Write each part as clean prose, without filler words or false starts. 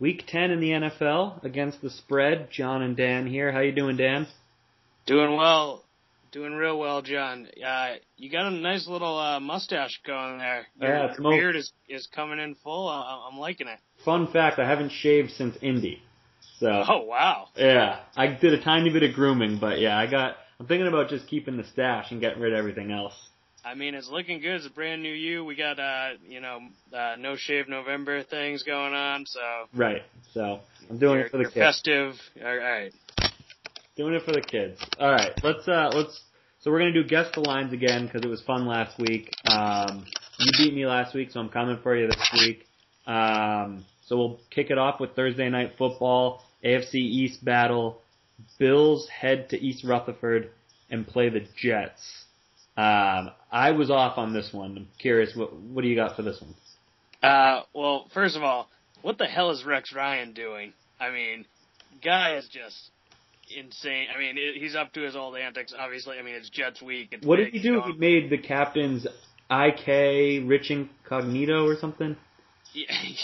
Week 10 in the NFL against the spread. John and Dan here. How you doing, Dan? Doing well. Doing real well, John. You got a nice little mustache going there. Your beard is coming in full. I'm liking it. Fun fact, I haven't shaved since Indy. So. Oh, wow. Yeah. I did a tiny bit of grooming, but yeah, I'm thinking about just keeping the stash and getting rid of everything else. I mean, it's looking good. It's a brand new you. We got, no shave November things going on, so. Right. So, I'm doing it for the kids. Festive. All right. Doing it for the kids. All right. So we're going to do Guess the Lines again because it was fun last week. You beat me last week, so I'm coming for you this week. So we'll kick it off with Thursday Night Football, AFC East battle. Bills head to East Rutherford and play the Jets. I was off on this one. I'm curious, what do you got for this one? Well, first of all, what the hell is Rex Ryan doing? I mean, guy is just insane. I mean, he's up to his old antics, obviously. I mean, it's Jets week. It's what did he do? He made the captains IK Rich Incognito or something?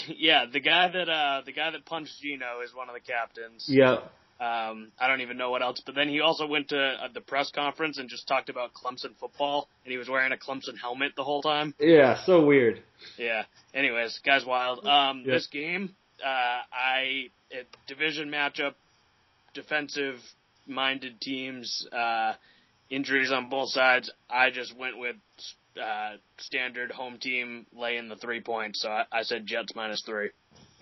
Yeah, the guy that punched Gino is one of the captains. Yep. I don't even know what else. But then he also went to the press conference and just talked about Clemson football, and he was wearing a Clemson helmet the whole time. Yeah, so weird. Yeah. Anyways, guy's wild. Yep. This game, division matchup, defensive-minded teams, injuries on both sides. I just went with standard home team laying the 3 points, so I said Jets -3.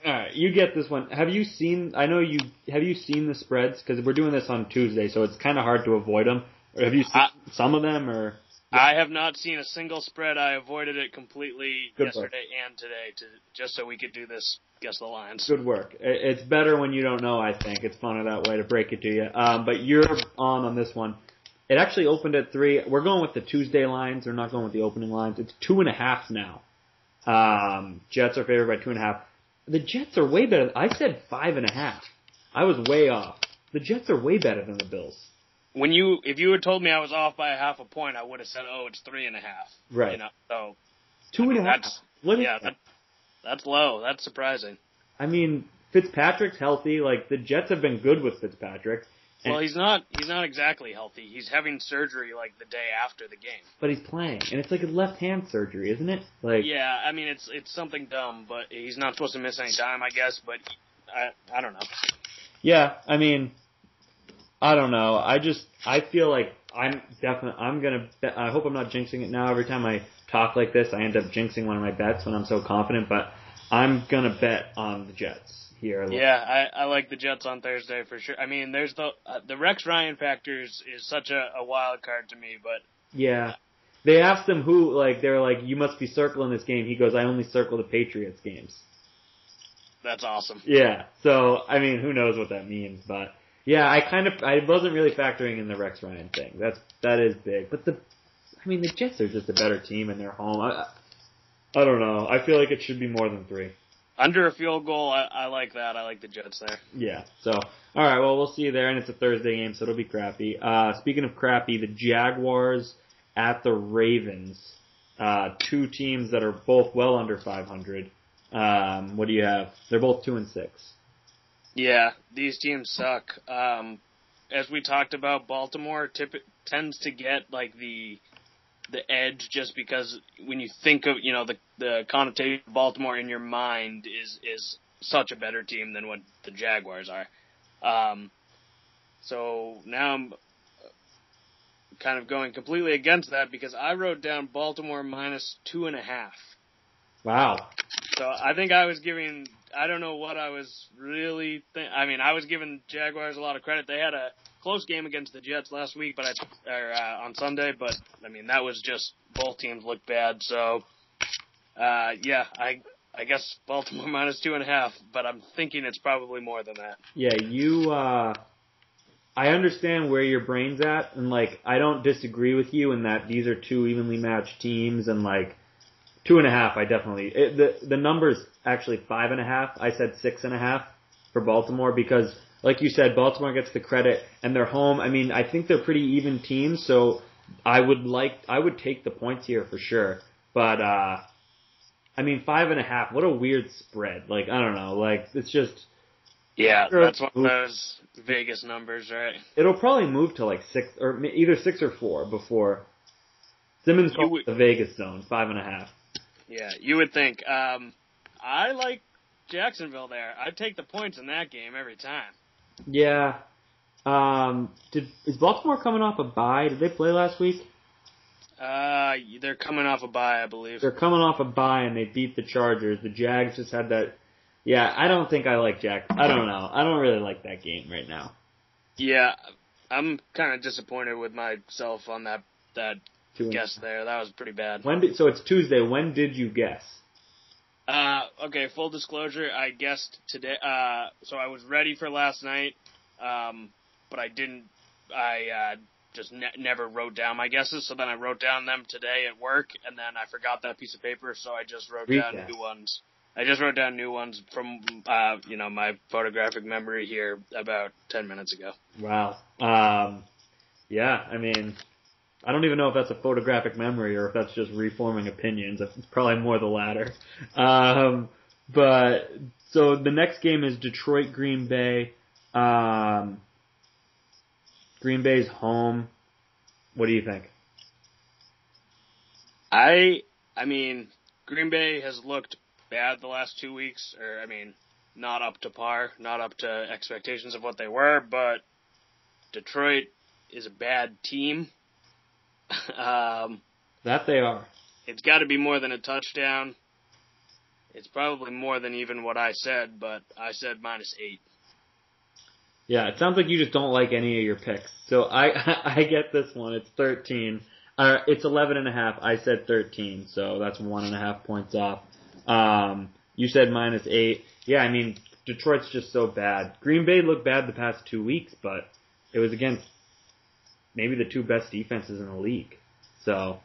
All right, you get this one. Have you seen the spreads? Because we're doing this on Tuesday, so it's kind of hard to avoid them. Or have you seen some of them? Or I have not seen a single spread. I avoided it completely yesterday and today, just so we could do this Guess the Lines. Good work. It's better when you don't know, I think. It's funner that way to break it to you. But you're on this one. It actually opened at 3. We're going with the Tuesday lines. We're not going with the opening lines. It's 2.5 now. Jets are favored by 2.5. The Jets are way better. I said 5.5. I was way off. The Jets are way better than the Bills. If you had told me I was off by 0.5 point, I would have said, it's 3.5. Right. You know, so 2.5. That's low. That's surprising. I mean, Fitzpatrick's healthy. Like, the Jets have been good with Fitzpatrick. Well, he's not exactly healthy. He's having surgery like the day after the game. But he's playing, and it's like a left hand surgery, isn't it? Like, yeah, I mean it's something dumb, but he's not supposed to miss any time, I guess. But I don't know. Yeah, I mean, I don't know. I feel like I hope I'm not jinxing it now. Every time I talk like this, I end up jinxing one of my bets when I'm so confident. But I'm gonna bet on the Jets here. Yeah, I like the Jets on Thursday for sure. I mean, there's the Rex Ryan factor is such a wild card to me, but yeah, they asked him they were like, you must be circling this game. He goes, I only circle the Patriots games. That's awesome. Yeah, so I mean, who knows what that means, but yeah, I wasn't really factoring in the Rex Ryan thing. That is big, but the Jets are just a better team and they're home. I don't know. I feel like it should be more than 3. Under a field goal, I like that. I like the Jets there. Yeah. So, all right. Well, we'll see you there, and it's a Thursday game, so it'll be crappy. Speaking of crappy, the Jaguars at the Ravens. 2 teams that are both well under 500. What do you have? They're both 2-6. Yeah, these teams suck. As we talked about, Baltimore tends to get like the edge just because when you think of, the connotation of Baltimore in your mind is such a better team than what the Jaguars are. So now I'm kind of going completely against that because I wrote down Baltimore -2.5. Wow. So I think I was giving, I don't know what I was really I was giving Jaguars a lot of credit. They had a close game against the Jets last week, on Sunday, but I mean that was just both teams looked bad. So, I guess Baltimore -2.5, but I'm thinking it's probably more than that. Yeah, I understand where your brain's at, and I don't disagree with you in that these are 2 evenly matched teams, and 2.5. I definitely the number's actually 5.5. I said 6.5 for Baltimore because, like you said, Baltimore gets the credit and they're home. I mean, I think they're pretty even teams, so I would take the points here for sure. But I mean, 5.5. What a weird spread. Like, I don't know. Like, it's just. Yeah, that's one of those Vegas numbers, right? It'll probably move to like 6 or either 6 or 4 before Simmons calls the Vegas zone 5.5. Yeah, you would think. I like Jacksonville there. I'd take the points in that game every time. Yeah. Is Baltimore coming off a bye? Did they play last week? They're coming off a bye, I believe. They're coming off a bye and they beat the Chargers. The Jags just had that. Yeah, I don't think I like Jack. I don't know. I don't really like that game right now. Yeah, I'm kind of disappointed with myself on that guess there. That was pretty bad. So it's Tuesday. When did you guess? Okay, full disclosure, I guessed today. So I was ready for last night, but I didn't. I just never wrote down my guesses. So then I wrote down them today at work, and then I forgot that piece of paper. So I just wrote down new ones. I just wrote down new ones from my photographic memory here about 10 minutes ago. Wow. Yeah, I mean, I don't even know if that's a photographic memory or if that's just reforming opinions. It's probably more the latter. But so the next game is Detroit Green Bay. Green Bay's home. What do you think? I mean, Green Bay has looked bad the last 2 weeks, or I mean, not up to par, not up to expectations of what they were, but Detroit is a bad team. That they are. It's got to be more than a touchdown. It's probably more than even what I said, but I said -8. Yeah, it sounds like you just don't like any of your picks. So I get this one. It's 13. It's 11.5. I said 13, so that's 1.5 points off. You said -8. Yeah, I mean, Detroit's just so bad. Green Bay looked bad the past 2 weeks, but it was against maybe the 2 best defenses in the league. So,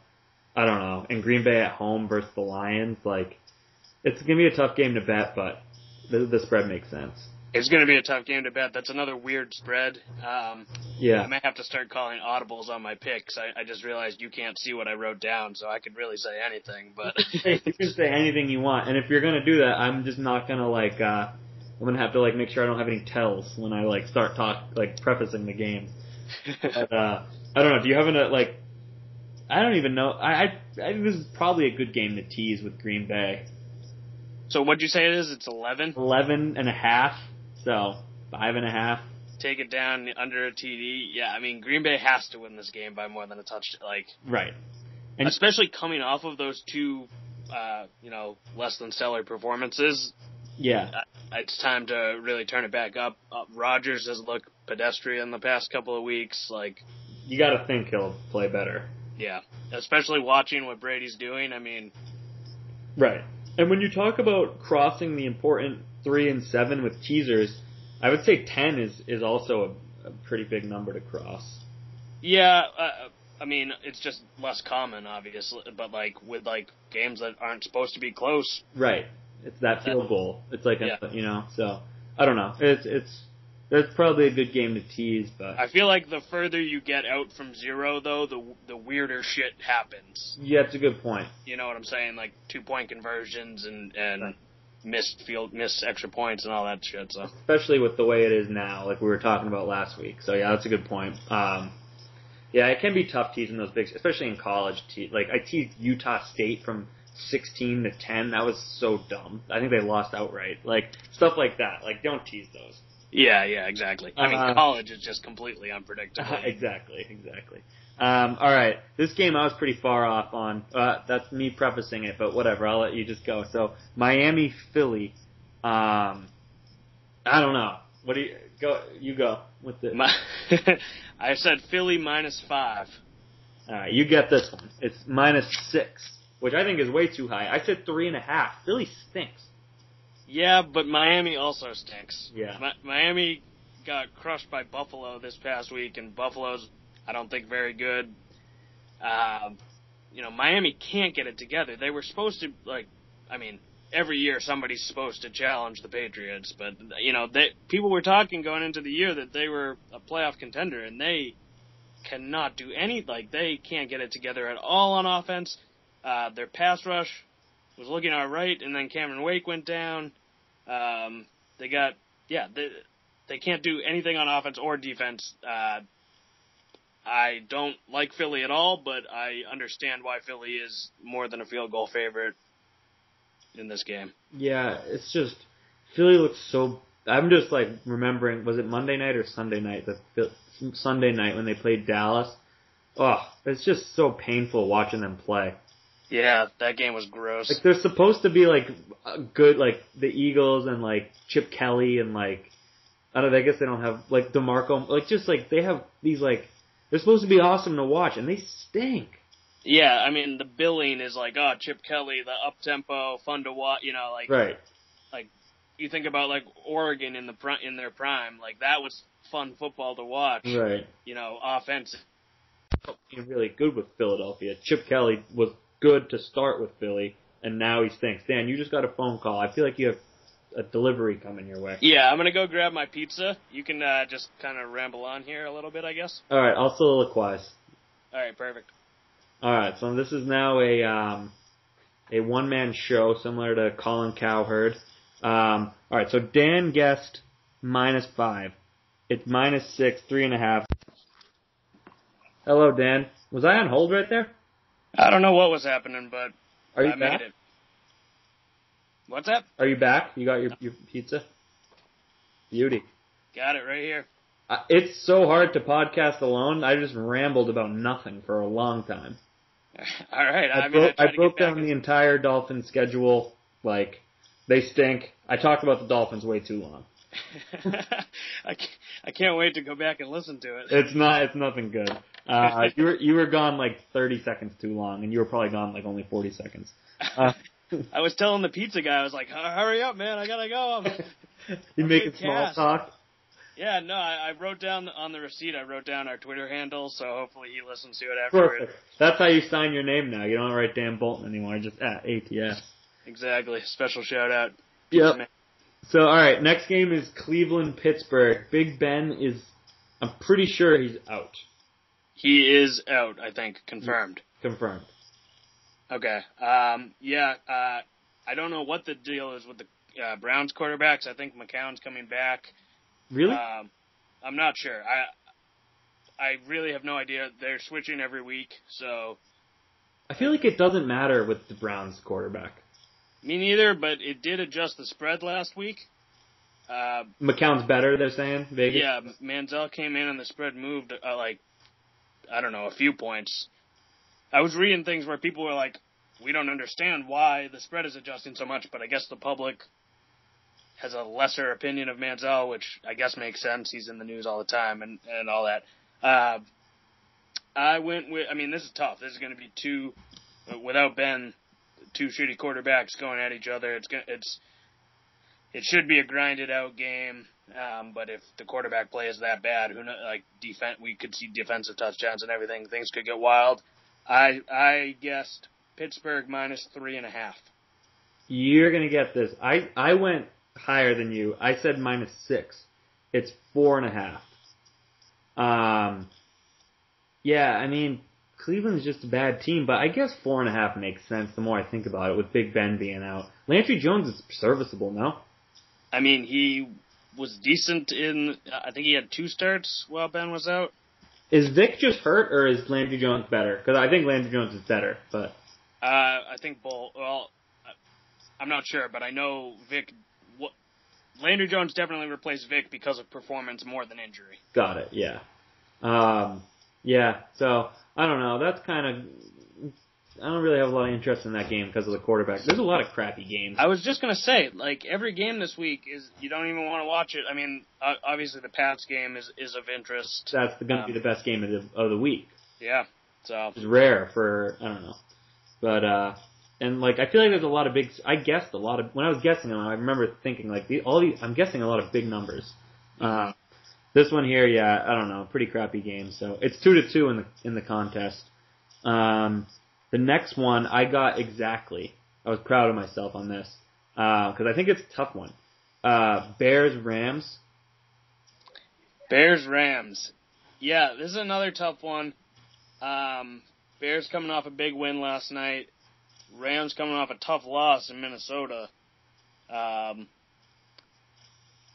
I don't know. And Green Bay at home versus the Lions, like, it's going to be a tough game to bet, but the spread makes sense. It's going to be a tough game to bet. That's another weird spread. Yeah. I may have to start calling audibles on my picks. I just realized you can't see what I wrote down, so I could really say anything. But you can say anything you want, and if you're going to do that, I'm just not going to, like, I'm going to have to, like, make sure I don't have any tells when I, like, start prefacing the game. But, I don't know. Do you have like, I don't even know. I this is probably a good game to tease with Green Bay. So what'd you say it is? It's 11? 11.5. So 5.5. Take it down under a TD. Yeah, I mean, Green Bay has to win this game by more than a touchdown. Like, right. And especially coming off of those 2, less than stellar performances. Yeah. It's time to really turn it back up. Rodgers has looked pedestrian the past couple of weeks. Like, you got to think he'll play better. Yeah, especially watching what Brady's doing. I mean, right. And when you talk about crossing the important 3 and 7 with teasers, I would say 10 is also a pretty big number to cross. Yeah, I mean, it's just less common, obviously, but like with like games that aren't supposed to be close. Right. It's that field goal. It's like so I don't know. That's probably a good game to tease, but I feel like the further you get out from 0, though, the weirder shit happens. Yeah, it's a good point. You know what I'm saying? Like 2-point conversions and right. missed extra points and all that shit. So especially with the way it is now, like we were talking about last week. So yeah, that's a good point. Yeah, it can be tough teasing those big, especially in college. Like I teased Utah State from 16 to 10. That was so dumb. I think they lost outright. Like stuff like that. Like don't tease those. Yeah, exactly. I mean, college is just completely unpredictable. Exactly. All right, this game I was pretty far off on. That's me prefacing it, but whatever. I'll let you just go. So Miami, Philly. I don't know. What do you go? You go with it. I said Philly -5. All right, you get this one. It's -6, which I think is way too high. I said 3.5. Philly stinks. Yeah, but Miami also stinks. Yeah. Miami got crushed by Buffalo this past week, and Buffalo's, I don't think, very good. Miami can't get it together. They were supposed to, every year somebody's supposed to challenge the Patriots, but, people were talking going into the year that they were a playoff contender, and they cannot do they can't get it together at all on offense. Their pass rush was looking all right, and then Cameron Wake went down. They can't do anything on offense or defense. I don't like Philly at all, but I understand why Philly is more than a field goal favorite in this game. Yeah, it's just Philly looks so. I'm just like remembering. Was it Monday night or Sunday night? Sunday night when they played Dallas. Oh, it's just so painful watching them play. Yeah, that game was gross. Like they're supposed to be like good, like the Eagles and like Chip Kelly and like I don't know. I guess they don't have like DeMarco. Like just like they have these like they're supposed to be awesome to watch and they stink. Yeah, I mean the billing is like Chip Kelly, the up tempo, fun to watch. You know, like right. Like you think about like Oregon in their prime, like that was fun football to watch. Right. You know, offensive. He's really good with Philadelphia. Chip Kelly was good to start with Philly, and now he stinks. Dan, you just got a phone call. I feel like you have a delivery coming your way. Yeah, I'm going to go grab my pizza. You can just kind of ramble on here a little bit, I guess. All right, I'll soliloquize. All right, perfect. All right, so this is now a one-man show similar to Colin Cowherd. All right, so Dan guessed -5. It's -6, 3.5. Hello, Dan. Was I on hold right there? I don't know what was happening, but Are you I back? made it. What's that? Are you back? You got your pizza? Beauty. Got it right here. It's so hard to podcast alone. I just rambled about nothing for a long time. All right. I broke down the entire Dolphins schedule. Like, they stink. I talked about the Dolphins way too long. I can't wait to go back and listen to it. It's nothing good. You were gone like 30 seconds too long, and you were probably gone like only 40 seconds. I was telling the pizza guy, I was like, hurry up, man, I gotta go. You making small talk? Yeah, no, I wrote down on the receipt, I wrote down our Twitter handle, so hopefully he listens to it afterward. Perfect. That's how you sign your name now. You don't write Dan Bolton anymore, just ATS. Exactly. Special shout out. Yep. So, alright, next game is Cleveland-Pittsburgh. Big Ben I'm pretty sure he's out. He is out, I think. Confirmed. Confirmed. Okay. I don't know what the deal is with the Browns quarterbacks. I think McCown's coming back. Really? I'm not sure. I really have no idea. They're switching every week, so... I feel like it doesn't matter with the Browns quarterback. Me neither, but it did adjust the spread last week. McCown's better, they're saying? Vegas? Yeah, Manziel came in and the spread moved, a few points. I was reading things where people were like, we don't understand why the spread is adjusting so much, but I guess the public has a lesser opinion of Manziel, which I guess makes sense. He's in the news all the time and all that. I went with, this is tough. This is going to be without Ben, two shitty quarterbacks going at each other. It should be a grinded out game. But if the quarterback play is that bad, who knows? Like we could see defensive touchdowns and everything. Things could get wild. I guessed Pittsburgh -3.5. You're gonna get this. I went higher than you. I said -6. It's 4.5. Cleveland's just a bad team, but I guess 4.5 makes sense the more I think about it with Big Ben being out. Landry Jones is serviceable, no? He was decent I think he had 2 starts while Ben was out. Is Vic just hurt, or is Landry Jones better? Because I think Landry Jones is better, but... I think both. Well, I'm not sure, but I know Vic... Landry Jones definitely replaced Vic because of performance more than injury. Got it, yeah. So, I don't know. That's kind of... I don't really have a lot of interest in that game because of the quarterback. There's a lot of crappy games. I was just going to say, every game this week you don't even want to watch it. Obviously the Pats game is of interest. That's going to be the best game of the week. Yeah, so. It's rare for, I don't know. But, I feel like there's a lot of when I was guessing them, I remember thinking, I'm guessing a lot of big numbers. This one here, I don't know, pretty crappy game. So, it's 2-2 in the contest. The next one I got exactly. I was proud of myself on this because I think it's a tough one. Bears-Rams. Bears-Rams. Yeah, this is another tough one. Bears coming off a big win last night. Rams coming off a tough loss in Minnesota.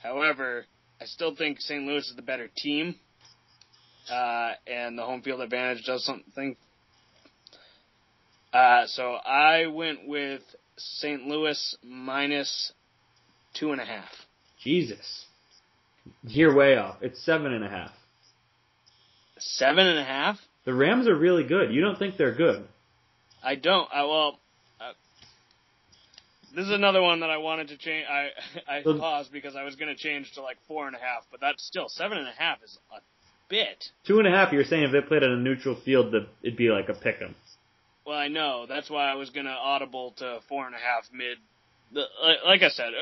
However, I still think St. Louis is the better team, and the home field advantage does something. So I went with St. Louis minus 2.5. Jesus. You're way off. It's 7.5. 7.5? The Rams are really good. You don't think they're good? I don't. This is another one that I wanted to change. I paused because I was going to change to like 4.5, but that's still 7.5 is a bit. 2.5. You're saying if they played on a neutral field, that it'd be like a pick'em. Well, I know. That's why I was going to audible to 4.5 mid. Like I said,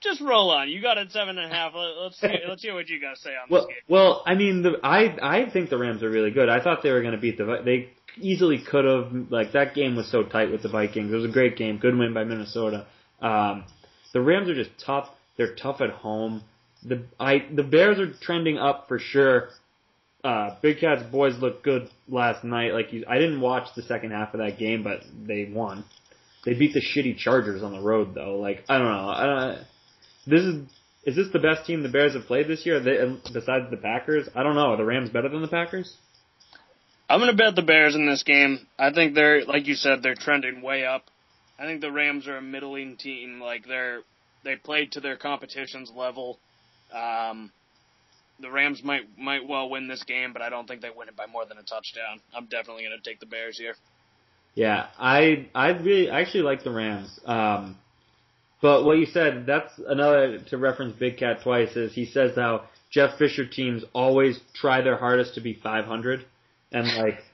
just roll on. You got it 7.5. Let's hear what you got to say on this game. Well, I mean, I think the Rams are really good. I thought they were going to beat they easily could have. Like, that game was so tight with the Vikings. It was a great game. Good win by Minnesota. The Rams are just tough. They're tough at home. The Bears are trending up for sure. Big Cat's boys looked good last night. I didn't watch the second half of that game, but they won. They beat the shitty Chargers on the road, though. I don't know. Is this the best team the Bears have played this year, besides the Packers? I don't know. Are the Rams better than the Packers? I'm going to bet the Bears in this game. I think they're, like you said, they're trending way up. I think the Rams are a middling team. They played to their competition's level. The Rams might well win this game, but I don't think they win it by more than a touchdown. I'm definitely going to take the Bears here. Yeah, I actually like the Rams. But what you said, that's another, to reference Big Cat twice, is he says how Jeff Fisher teams always try their hardest to be 500. And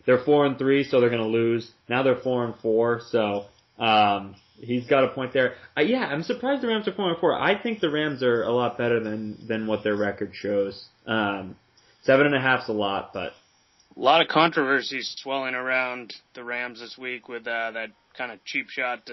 they're 4-3, so they're going to lose. Now they're 4-4, so he's got a point there. I'm surprised the Rams are 4-4. I think the Rams are a lot better than what their record shows. 7.5's a lot, but a lot of controversy swelling around the Rams this week with that kind of cheap shot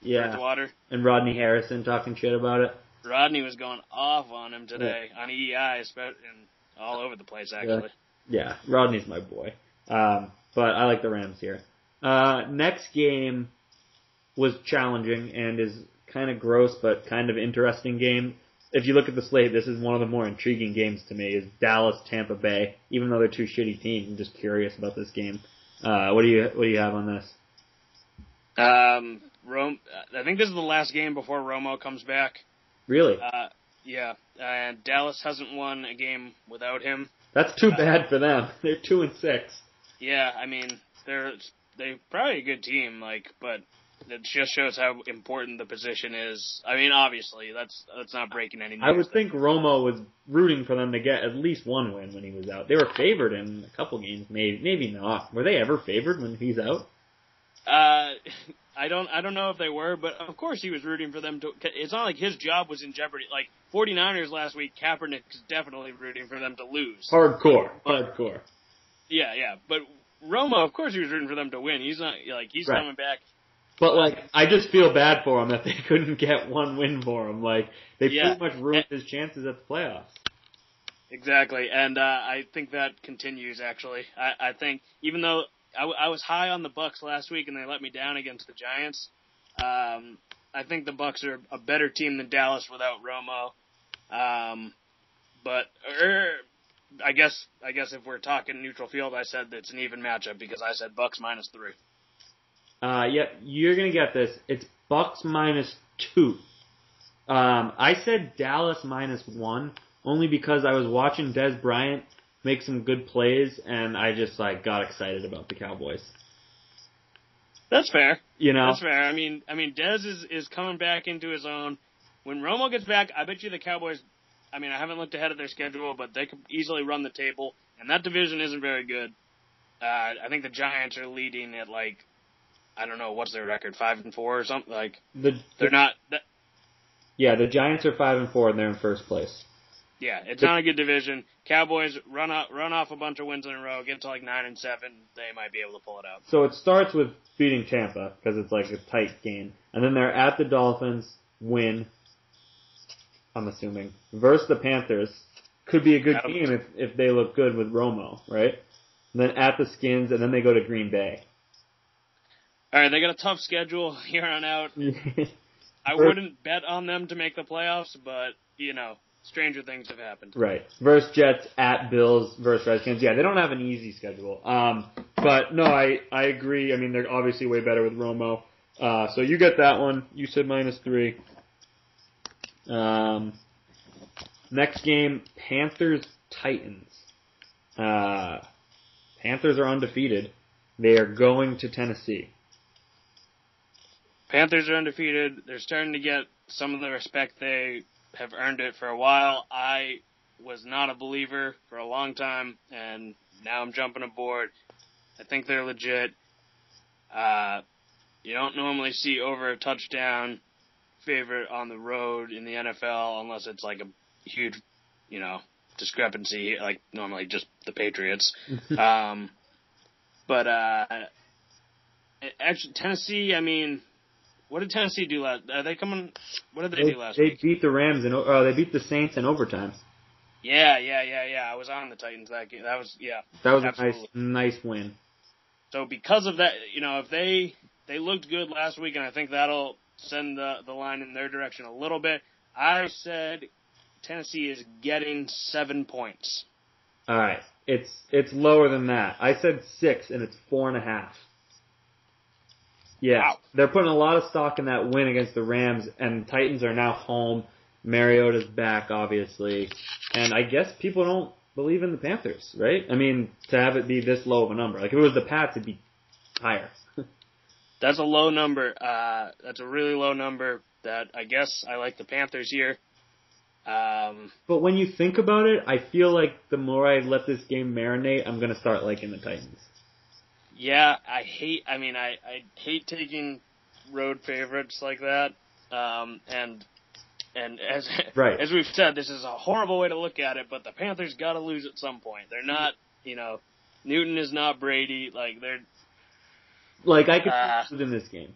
Bridgewater. And Rodney Harrison talking shit about it. Rodney was going off on him today on EI, and all over the place, actually. Yeah, Rodney's my boy. But I like the Rams here. Next game was challenging and is kind of gross but kind of interesting game. If you look at the slate, this is one of the more intriguing games to me, is Dallas-Tampa Bay. Even though they're two shitty teams, I'm just curious about this game. What do you have on this? I think this is the last game before Romo comes back. Really? Yeah. And Dallas hasn't won a game without him. That's too bad for them. They're 2-6. Yeah, I mean, they're probably a good team, but it just shows how important the position is. I mean, obviously, that's not breaking any news. I would think Romo was rooting for them to get at least one win when he was out. They were favored in a couple games, maybe not. Were they ever favored when he's out? I don't know if they were, but of course he was rooting for them to. It's not like his job was in jeopardy. 49ers last week, Kaepernick's definitely rooting for them to lose. Hardcore. Yeah, but Romo, of course he was rooting for them to win. He's not he's right. Coming back. But I just feel bad for him that they couldn't get one win for him. They pretty much ruined his chances at the playoffs. Exactly, and I think that continues. Actually, I think even though I was high on the Bucs last week and they let me down against the Giants, I think the Bucs are a better team than Dallas without Romo. But I guess if we're talking neutral field, I said it's an even matchup because I said Bucs -3. Yeah, you're gonna get this. It's Bucs -2. I said Dallas -1 only because I was watching Dez Bryant make some good plays and I just got excited about the Cowboys. That's fair. That's fair. I mean, Dez is coming back into his own. When Romo gets back, I bet you the Cowboys. I mean, I haven't looked ahead at their schedule, but they could easily run the table, and that division isn't very good. I think the Giants are leading at I don't know, what's their record, 5-4 or something? They're not. Yeah, the Giants are 5-4 and they're in first place. Yeah, it's not a good division. Cowboys run off a bunch of wins in a row, get to 9-7, they might be able to pull it out. So it starts with beating Tampa because it's a tight game, and then they're at the Dolphins, win. I'm assuming versus the Panthers, could be a good game if they look good with Romo, right? And then at the Skins, and then they go to Green Bay. All right, they got a tough schedule here on out. I wouldn't bet on them to make the playoffs, but, stranger things have happened. Right. Versus Jets, at Bills, versus Redskins. Yeah, they don't have an easy schedule. But no, I agree. I mean, they're obviously way better with Romo. So you get that one. You said -3. Next game, Panthers-Titans. Panthers are undefeated. They are going to Tennessee. Panthers are undefeated. They're starting to get some of the respect they have earned it for a while. I was not a believer for a long time, and now I'm jumping aboard. I think they're legit. You don't normally see over a touchdown favorite on the road in the NFL unless it's like a huge, discrepancy, like normally just the Patriots. But actually, Tennessee, I mean, what did Tennessee do last? Are they coming? What did they do last week? They beat the Rams and they beat the Saints in overtime. Yeah. I was on the Titans that game. That was a nice win. So because of that, if they looked good last week, and I think that'll send the line in their direction a little bit. I said Tennessee is getting 7 points. All right, it's lower than that. I said 6, and it's 4.5. Yeah, wow. They're putting a lot of stock in that win against the Rams, and the Titans are now home. Mariota's back, obviously, and I guess people don't believe in the Panthers, right? I mean, to have it be this low of a number. Like, if it was the Pats, it'd be higher. That's a low number. That's a really low number. That I guess I like the Panthers here. But when you think about it, I feel like the more I let this game marinate, I'm going to start liking the Titans. Yeah, I hate taking road favorites like that. And as right. as we've said, this is a horrible way to look at it, but the Panthers got to lose at some point. They're not, Newton is not Brady. Like, they're... Like, I could see in this game.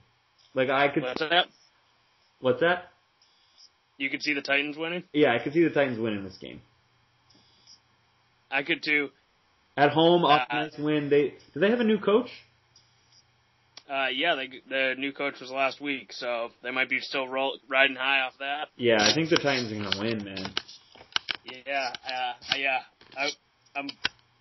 Like, I could... What's that? What's that? You could see the Titans winning? Yeah, I could see the Titans winning this game. I could too. At home, nice win. Do they have a new coach? Yeah, the new coach was last week, so they might be still riding high off that. Yeah, I think the Titans are gonna win, man. Yeah.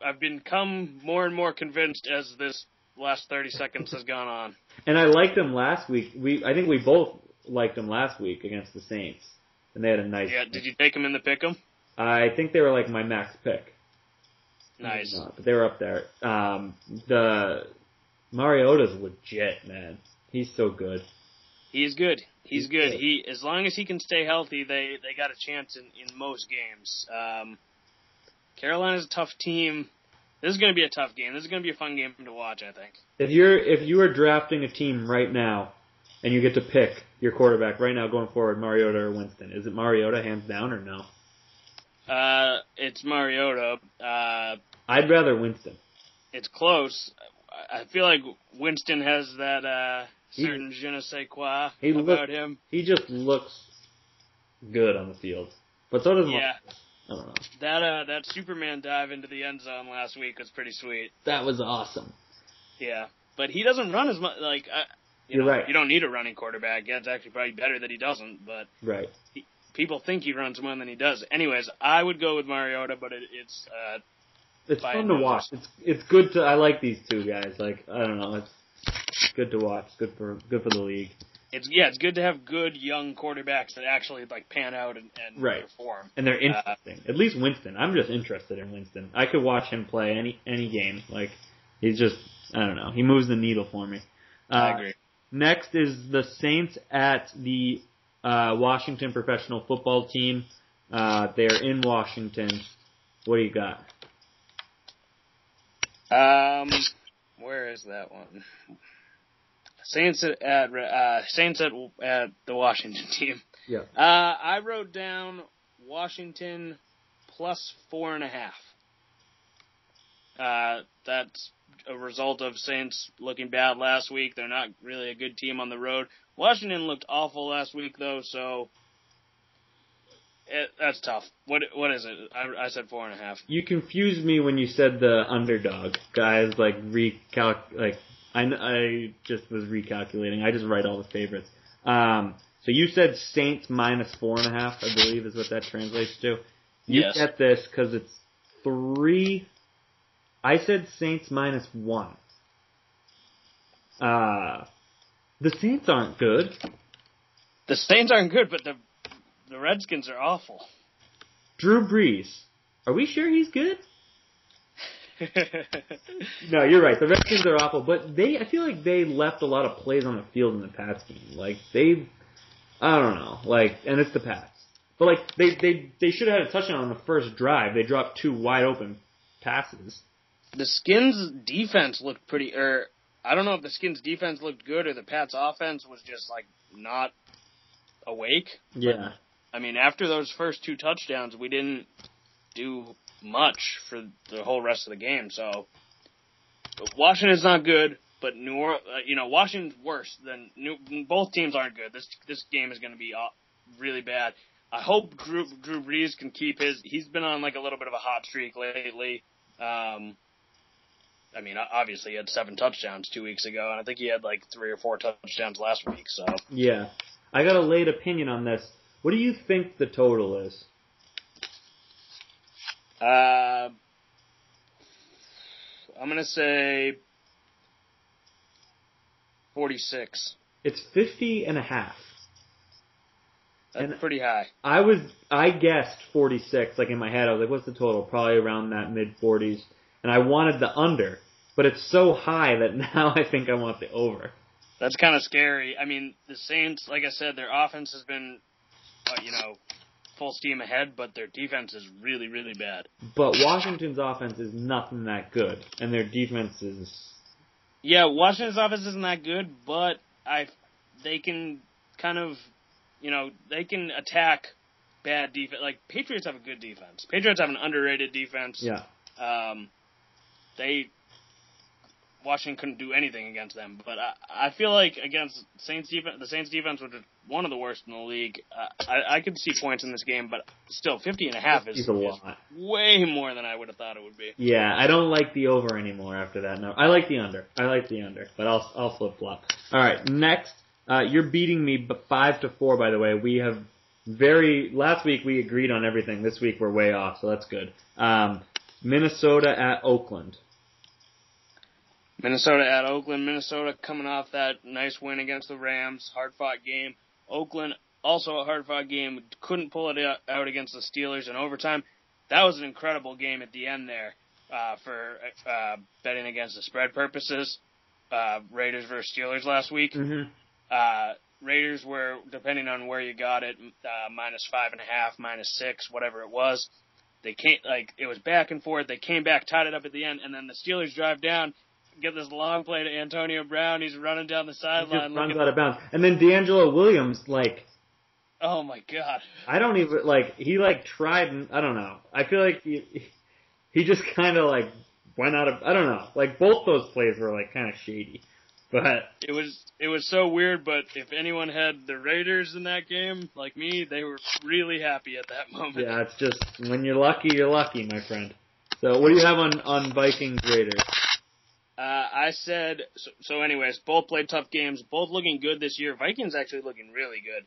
I've become more and more convinced as this last 30 seconds has gone on. And I liked them last week. I think we both liked them last week against the Saints, and they had a nice. Yeah, did you take them in the pick'em? I think they were like my max pick. Nice. But they were up there. The Mariota's legit, man. He's so good. He's good. He's good. As long as he can stay healthy, they got a chance in most games. Carolina's a tough team. This is going to be a tough game. This is going to be a fun game to watch, I think. If you are drafting a team right now, and you get to pick your quarterback right now going forward, Mariota or Winston, is it Mariota hands down or no? It's Mariota. I'd rather Winston. It's close. I feel like Winston has that certain je ne sais quoi about him. He just looks good on the field. But so does yeah. I don't know. That Superman dive into the end zone last week was pretty sweet. That was awesome. Yeah, but he doesn't run as much. Like, you're right. You don't need a running quarterback. Yeah, it's actually probably better that he doesn't. But right. People think he runs more than he does. Anyways, I would go with Mariota, but it's fun to watch. It's good to. I like these two guys. Like, I don't know. It's good to watch. Good for the league. It's good to have good young quarterbacks that actually like pan out and right. perform. And they're interesting. At least Winston. I'm just interested in Winston. I could watch him play any game. Like, he's just, I don't know. He moves the needle for me. I agree. Next is the Saints at the Washington professional football team. They're in Washington. What do you got? Where is that one? Saints at the Washington team. Yeah. I wrote down Washington plus 4.5. That's a result of Saints looking bad last week. They're not really a good team on the road. Washington looked awful last week, though, so that's tough. What is it? I said 4.5. You confused me when you said the underdog. Guys, I just was recalculating. I just write all the favorites. So you said Saints minus 4.5, I believe is what that translates to. You Yes. get this because it's 3. I said Saints minus 1. The Saints aren't good. The Saints aren't good, but the Redskins are awful. Drew Brees. Are we sure he's good? No, you're right. The Redskins are awful, but I feel like they left a lot of plays on the field in the Pats game. Like, I don't know. Like, and it's the Pats. But, like, they should have had a touchdown on the first drive. They dropped 2 wide open passes. The Skins' defense looked pretty, I don't know if the Skins' defense looked good or the Pats' offense was just, like, not awake. Yeah. I mean, after those first 2 touchdowns, we didn't do much for the whole rest of the game. So, Washington's not good, but Washington's worse than both teams aren't good. This game is going to be really bad. I hope Drew Brees can keep he's been on like a little bit of a hot streak lately. I mean, obviously he had 7 touchdowns 2 weeks ago, and I think he had like 3 or 4 touchdowns last week. So yeah, I got a late opinion on this. What do you think the total is? I'm gonna say 46. It's 50.5. That's pretty high. I guessed 46, like in my head. I was like, what's the total? Probably around that mid-40s. And I wanted the under, but it's so high that now I think I want the over. That's kind of scary. I mean, the Saints, like I said, their offense has been, full steam ahead, but their defense is really, really bad. But Washington's offense is nothing that good, and their defense is... Yeah, Washington's offense isn't that good, but they can kind of, they can attack bad defense. Like, Patriots have a good defense. Patriots have an underrated defense. Yeah. Washington couldn't do anything against them, but I feel like against Saints defense, the Saints defense, which is one of the worst in the league, I could see points in this game, but still, 50.5 is way more than I would have thought it would be. Yeah, I don't like the over anymore after that. No, I like the under, but I'll flip flop. All right, next, you're beating me 5-4. By the way, we have last week we agreed on everything. This week we're way off, so that's good. Minnesota at Oakland. Minnesota at Oakland. Minnesota coming off that nice win against the Rams. Hard-fought game. Oakland, also a hard-fought game. Couldn't pull it out against the Steelers in overtime. That was an incredible game at the end there for betting against the spread purposes. Raiders versus Steelers last week. Mm-hmm. Raiders were, depending on where you got it, minus 5.5, minus 6, whatever it was. It was back and forth. They came back, tied it up at the end, and then the Steelers drive down, get this long play to Antonio Brown. He's running down the sideline. He just runs out of bounds. And then D'Angelo Williams, oh my God. I don't even, he tried, and I don't know. I feel like he just kind of, went out of, I don't know. Both those plays were, kind of shady. But it was so weird, but if anyone had the Raiders in that game, like me, they were really happy at that moment. Yeah, it's just, when you're lucky, my friend. So what do you have on Vikings Raiders? I said, so anyways, both played tough games, both looking good this year. Vikings actually looking really good.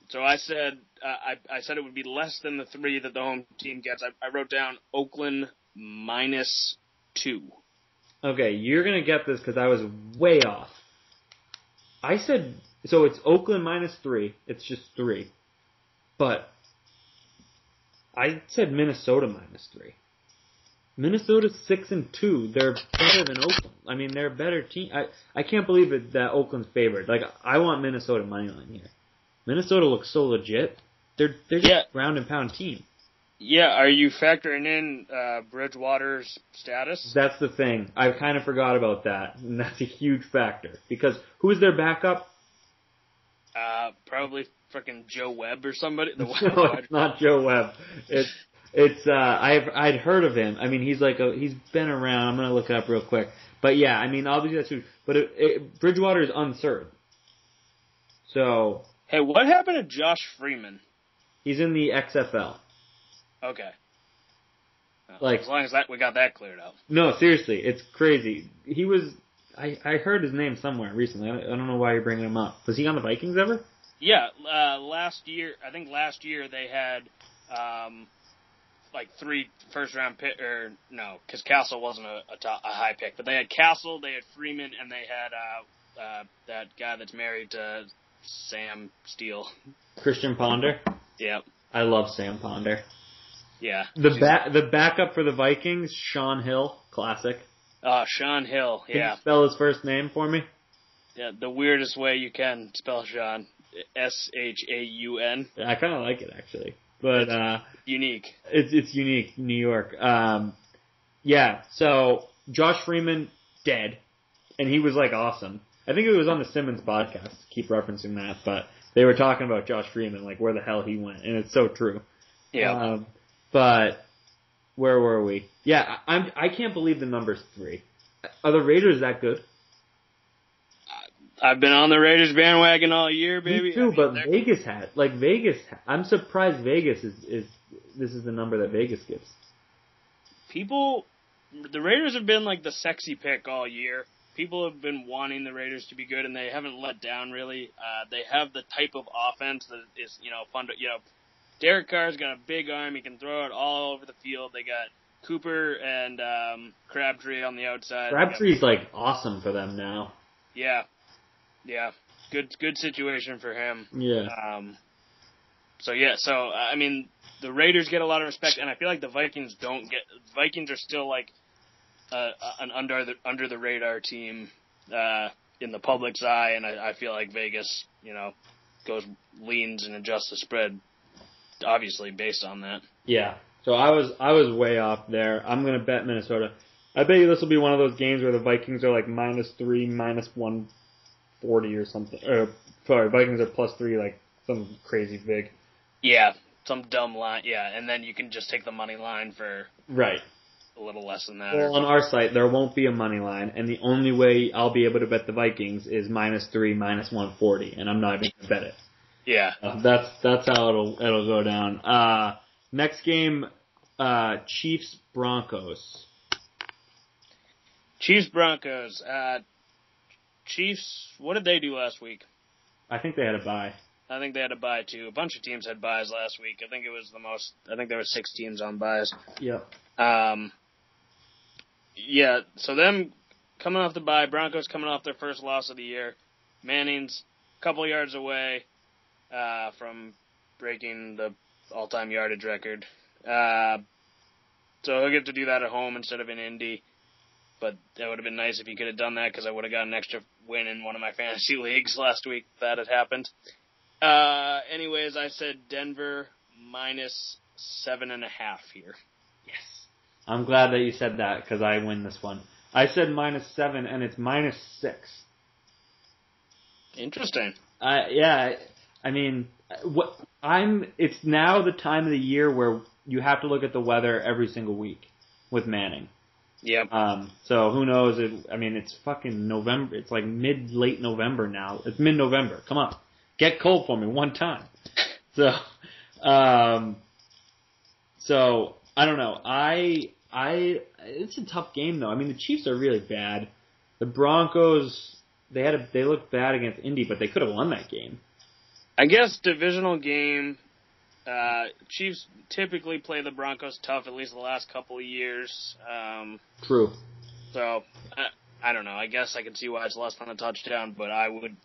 So I said, I said it would be less than the 3 that the home team gets. I wrote down Oakland minus 2. Okay, you're going to get this because I was way off. I said, so it's Oakland minus 3. It's just 3. But I said Minnesota minus 3. Minnesota's 6-2. They're better than Oakland. I mean, they're a better team. I can't believe that Oakland's favored. I want Minnesota money line here. Minnesota looks so legit. They're just a ground and pound team. Yeah, are you factoring in Bridgewater's status? That's the thing. I kind of forgot about that, and that's a huge factor. Because who's their backup? Probably freaking Joe Webb or somebody. No, it's not Joe Webb. I'd heard of him. I mean, he's been around. I'm gonna look it up real quick. But yeah, I mean, obviously that's huge. But Bridgewater is uncertain. So. Hey, what happened to Josh Freeman? He's in the XFL. Okay. As long as we got that cleared up. No, seriously, it's crazy. He was I heard his name somewhere recently. I don't know why you're bringing him up. Was he on the Vikings ever? Yeah, last year they had like 3 first-round pick, or no, because Castle wasn't a high pick, but they had Castle, they had Freeman, and they had that guy that's married to Sam Steele. Christian Ponder? Yep. I love Sam Ponder. Yeah. The backup for the Vikings, Sean Hill, classic. Sean Hill, yeah. Can you spell his first name for me? Yeah, the weirdest way you can spell Sean. Shaun. I kind of like it, actually. But it's unique. It's unique, New York. Yeah, so Josh Freeman, dead. And he was, like, awesome. I think it was on the Simmons podcast. Keep referencing that, but they were talking about Josh Freeman, like where the hell he went, and it's so true. Yeah. But where were we? Yeah, I can't believe the number's 3. Are the Raiders that good? I've been on the Raiders bandwagon all year, baby. Me too, but Vegas had I'm surprised Vegas is this is the number that Vegas gives. The Raiders have been like the sexy pick all year. People have been wanting the Raiders to be good, and they haven't let down, really. They have the type of offense that is, fun to, Derek Carr's got a big arm. He can throw it all over the field. They got Cooper and Crabtree on the outside. Crabtree's, like, awesome for them now. Yeah. Yeah. Good situation for him. Yeah. So, I mean, the Raiders get a lot of respect, and I feel like the Vikings don't get... Vikings are still, like, an under the radar team in the public's eye, and I feel like Vegas, leans and adjusts the spread, obviously based on that. Yeah. So I was way off there. I'm gonna bet Minnesota. I bet you this will be one of those games where the Vikings are like -3, -140 or something. Sorry, Vikings are +3, like some crazy big. Yeah, some dumb line. Yeah, and then you can just take the money line for right. A little less than that. Well, on our site, there won't be a money line, and the only way I'll be able to bet the Vikings is -3, -140, and I'm not even going to bet it. Yeah. That's how it'll go down. Next game, Chiefs Broncos. Chiefs Broncos. Chiefs. What did they do last week? I think they had a bye. I think they had a bye too. A bunch of teams had byes last week. I think there were 6 teams on byes. Yep. Yeah, so them coming off the bye, Broncos coming off their first loss of the year. Manning's a couple yards away from breaking the all-time yardage record. So he'll get to do that at home instead of in Indy. But that would have been nice if he could have done that, because I would have got an extra win in one of my fantasy leagues last week if that had happened. Anyways, I said Denver -7.5 here. Yes. I'm glad that you said that, because I win this one. I said -7, and it's -6. Interesting. Yeah, I mean, it's now the time of the year where you have to look at the weather every single week with Manning. Yep. So who knows? It's fucking November. It's like late November now. It's mid-November. Come on. Get cold for me one time. So I don't know. It's a tough game though. I mean, the Chiefs are really bad. The Broncos, they looked bad against Indy, but they could have won that game. I guess divisional game. Chiefs typically play the Broncos tough, at least the last couple of years. True. So I don't know. I guess I can see why it's less than a touchdown, but I would.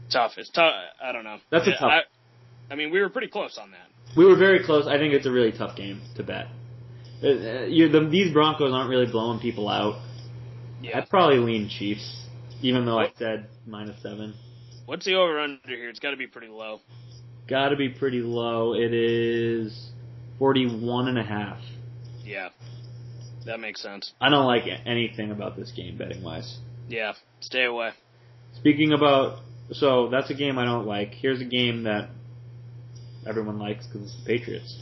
Tough. It's tough. I don't know. That's a tough. I mean, we were pretty close on that. We were very close. I think it's a really tough game to bet. These Broncos aren't really blowing people out. Yeah. I'd probably lean Chiefs, even though I said -7. What's the over-under here? It's got to be pretty low. Got to be pretty low. It is 41.5. Yeah. That makes sense. I don't like anything about this game, betting-wise. Yeah. Stay away. Speaking about... So, that's a game I don't like. Here's a game that everyone likes because it's the Patriots.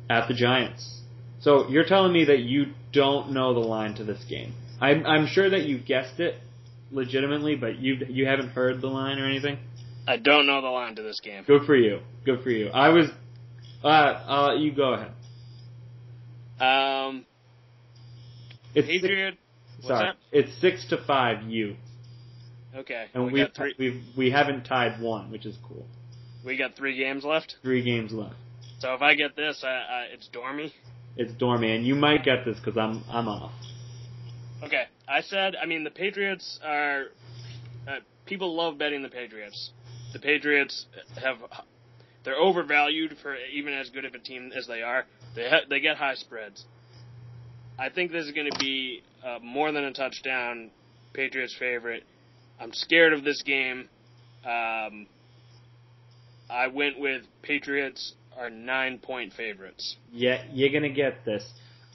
At the Giants. So, you're telling me that you don't know the line to this game. I'm sure that you guessed it legitimately, but you haven't heard the line or anything? I don't know the line to this game. Good for you. Good for you. I was... you go ahead. Patriot... Sorry, that? it's 6-5 you. Okay. And we haven't tied one, which is cool. We got 3 games left? 3 games left. So if I get this, it's Dormy? It's Dormy, and you might get this because I'm off. Okay. The Patriots are... people love betting the Patriots. The Patriots they're overvalued for even as good of a team as they are. They get high spreads. I think this is going to be more than a touchdown Patriots favorite. I'm scared of this game. I went with Patriots are 9-point favorites. Yeah, you're going to get this.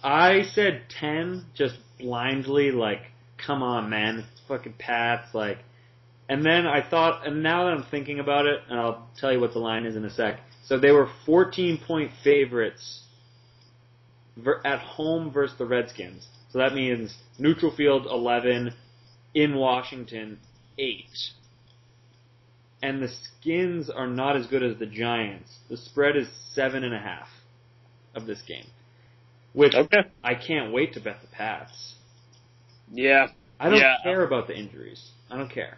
I said 10 just blindly, like, come on, man. It's fucking Pats, like... And then I thought, and now that I'm thinking about it, and I'll tell you what the line is in a sec. So they were 14-point favorites at home versus the Redskins. So that means neutral field 11, in Washington 8. And the Skins are not as good as the Giants. The spread is 7.5 of this game. Which I can't wait to bet the Pats. Yeah. I don't care about the injuries. I don't care.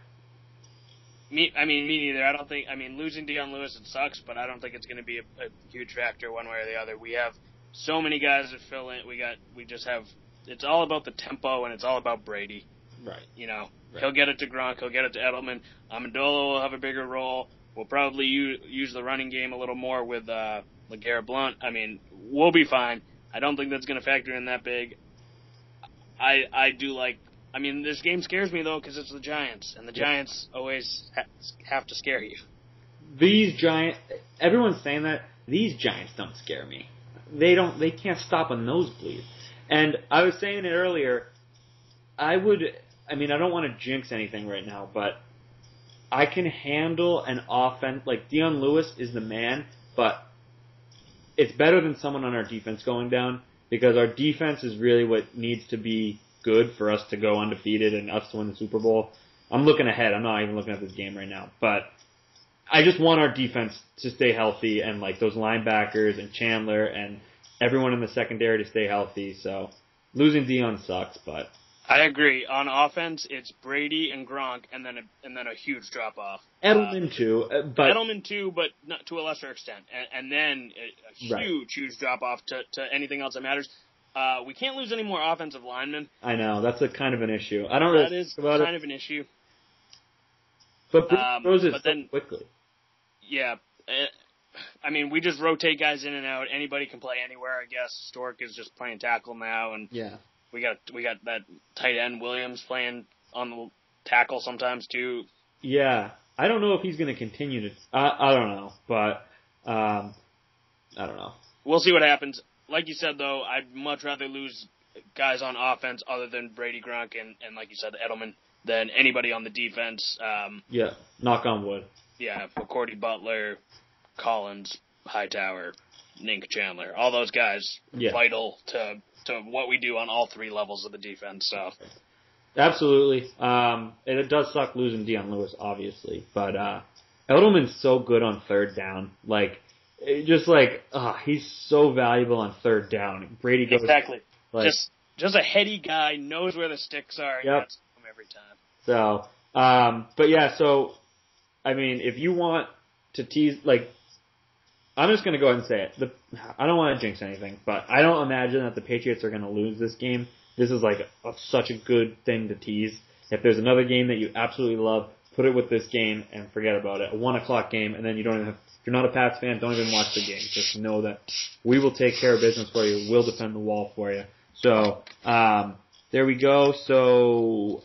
Me neither. I don't think. Losing Dion Lewis, it sucks, but I don't think it's going to be a huge factor one way or the other. We have so many guys that fill in. We just have. It's all about the tempo, and it's all about Brady. Right. He'll get it to Gronk. He'll get it to Edelman. Amendola will have a bigger role. We'll probably use the running game a little more with LeGarrette Blount. We'll be fine. I don't think that's going to factor in that big. I do like. This game scares me, though, because it's the Giants, and the Giants always have to scare you. Everyone's saying that. These Giants don't scare me. They can't stop a nosebleed. And I was saying it earlier, I don't want to jinx anything right now, but I can handle an offense, like Dion Lewis is the man, but it's better than someone on our defense going down, because our defense is really what needs to be good for us to go undefeated and us to win the Super Bowl. I'm looking ahead. I'm not even looking at this game right now. But I just want our defense to stay healthy and like those linebackers and Chandler and everyone in the secondary to stay healthy. So losing Dion sucks, but I agree. On offense, it's Brady and Gronk and then a huge drop off. Edelman too, but not to a lesser extent. And then a huge drop off to anything else that matters. We can't lose any more offensive linemen. I know, that's a kind of an issue. I don't really think about it. That is kind of an issue. But throws it so quickly. Yeah. We just rotate guys in and out. Anybody can play anywhere, I guess. Stork is just playing tackle now, and we got that tight end Williams playing on the tackle sometimes too. Yeah. I don't know if he's going to continue to... I don't know, but I don't know. We'll see what happens. Like you said, though, I'd much rather lose guys on offense other than Brady, Gronk, and like you said, Edelman, than anybody on the defense. Knock on wood. Yeah, McCourty, Butler, Collins, Hightower, Nink, Chandler, all those guys vital to what we do on all 3 levels of the defense. So, absolutely, it does suck losing Dion Lewis, obviously, but Edelman's so good on third down, he's so valuable on third down. Brady goes exactly. Just a heady guy, knows where the sticks are. Yep. Gets them every time. So, if you want to tease, I'm just going to go ahead and say it. I don't want to jinx anything, but I don't imagine that the Patriots are going to lose this game. This is such a good thing to tease. If there's another game that you absolutely love, put it with this game and forget about it. A 1:00 game, and then you don't even have. If you're not a Pats fan, don't even watch the game. Just know that we will take care of business for you. We'll defend the wall for you. So, there we go. So,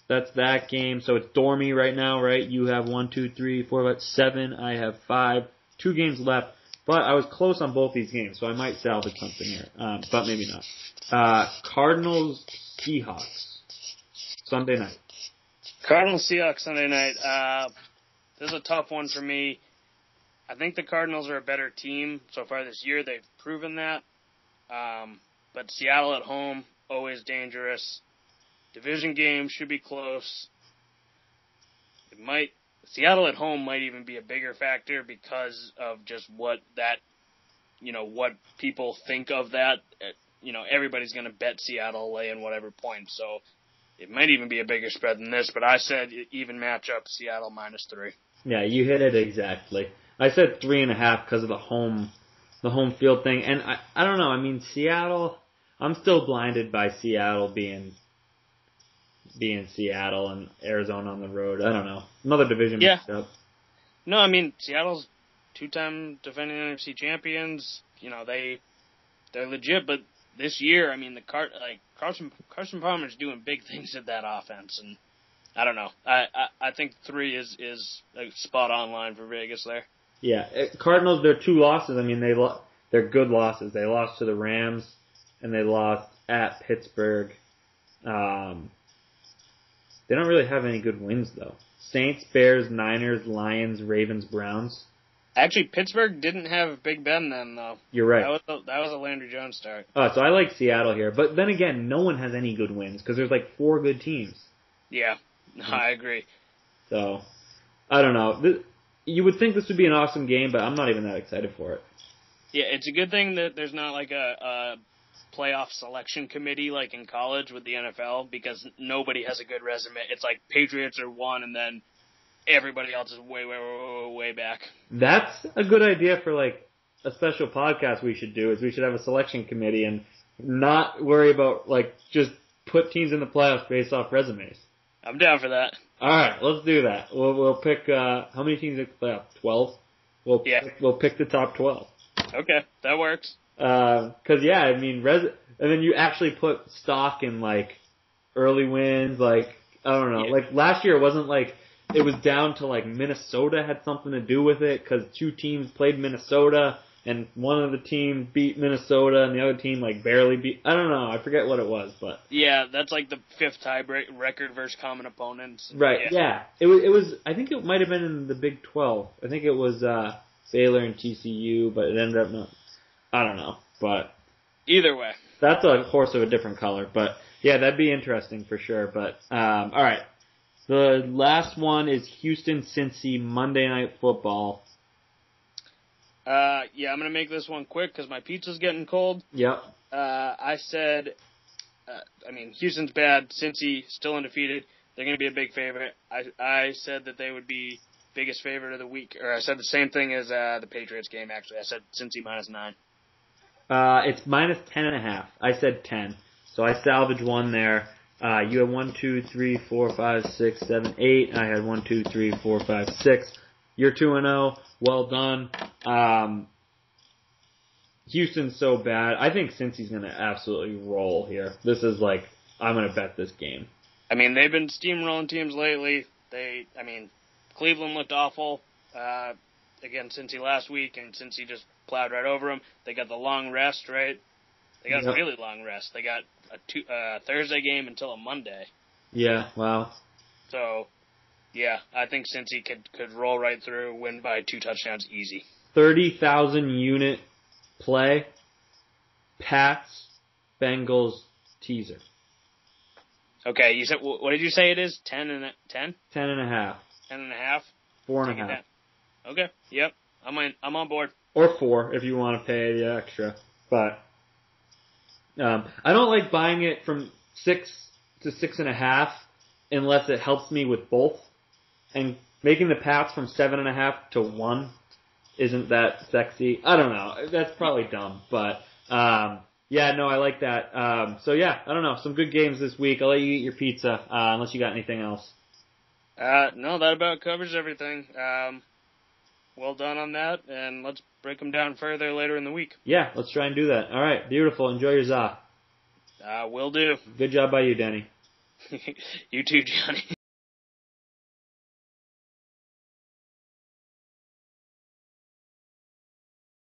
that's that game. So it's Dormy right now, right? You have 1, 2, 3, 4, 5, 7. I have 5. 2 games left. But I was close on both these games, so I might salvage something here. But maybe not. Cardinals, Seahawks. Sunday night. Cardinals, Seahawks, Sunday night. This is a tough one for me. I think the Cardinals are a better team so far this year. They've proven that. But Seattle at home, always dangerous. Division game should be close. Seattle at home might even be a bigger factor because of just what people think of that. everybody's going to bet Seattle laying whatever points. So it might even be a bigger spread than this. But I said even matchup, Seattle -3. Yeah, you hit it exactly. I said 3.5 because of the home field thing. And I don't know. I mean, Seattle, I'm still blinded by Seattle being Seattle and Arizona on the road. I don't know. Another division mixed up. No, I mean, Seattle's 2-time defending NFC champions. They're legit, but this year, I mean, Carson Palmer's doing big things at that offense, and I don't know. I think 3 is a spot on line for Vegas there. Yeah, Cardinals, their 2 losses, I mean, they're good losses. They lost to the Rams, and they lost at Pittsburgh. They don't really have any good wins, though. Saints, Bears, Niners, Lions, Ravens, Browns. Actually, Pittsburgh didn't have Big Ben then, though. You're right. That was a Landry Jones start. So I like Seattle here. But then again, no one has any good wins because there's 4 good teams. Yeah, I agree. So, I don't know. You would think this would be an awesome game, but I'm not even that excited for it. Yeah, it's a good thing that there's not a playoff selection committee like in college with the NFL because nobody has a good resume. It's like Patriots are 1 and then everybody else is way, way, way, way back. That's a good idea for a special podcast we should do. Is we should have a selection committee and not worry about just put teams in the playoffs based off resumes. I'm down for that. All right, let's do that. We'll pick how many teams in the playoffs? 12. We'll pick the top 12. Okay, that works. Because I mean, and then you actually put stock in early wins. I don't know. Yeah. Last year, it wasn't it was down to Minnesota had something to do with it because 2 teams played Minnesota and one of the teams beat Minnesota and the other team barely beat. I don't know. I forget what it was, but yeah, that's the 5th tie record versus common opponents. Right. Yeah. It was. I think it might have been in the Big 12. I think it was Baylor and TCU, but it ended up not. I don't know, but either way, that's a horse of a different color. But yeah, that'd be interesting for sure. But all right. The last one is Houston-Cincy Monday Night Football. I'm going to make this one quick because my pizza's getting cold. Yep. I said, Houston's bad. Cincy still undefeated. They're going to be a big favorite. I said that they would be biggest favorite of the week. Or I said the same thing as the Patriots game, actually. I said Cincy -9. It's -10.5. I said 10. So I salvaged one there. You had 1, 2, 3, 4, 5, 6, 7, 8. I had 1, 2, 3, 4, 5, 6. You're 2-0. Well done. Houston's so bad. I think Cincy's going to absolutely roll here. This is I'm going to bet this game. I mean, they've been steamrolling teams lately. Cleveland looked awful against Cincy last week, and Cincy just plowed right over them. They got the long rest, right? They got a really long rest. They got a Thursday game until a Monday. Yeah, wow. So, yeah, I think Cincy could roll right through, win by 2 touchdowns easy. 30,000 unit play. Pats, Bengals, teaser. Okay, you said what did you say it is? 10 and 10? 10.5. 10.5. 4.5. Okay, yep, I'm on board. Or 4 if you want to pay the extra, but. I don't like buying it from 6 to 6.5 unless it helps me with both. And making the Pats from 7.5 to 1 isn't that sexy. I don't know. That's probably dumb, but I like that. I don't know. Some good games this week. I'll let you eat your pizza unless you got anything else. No, that about covers everything. Well done on that, and let's break them down further later in the week. Yeah, let's try and do that. All right, beautiful. Enjoy your za. Will do. Good job by you, Denny. You too, Johnny.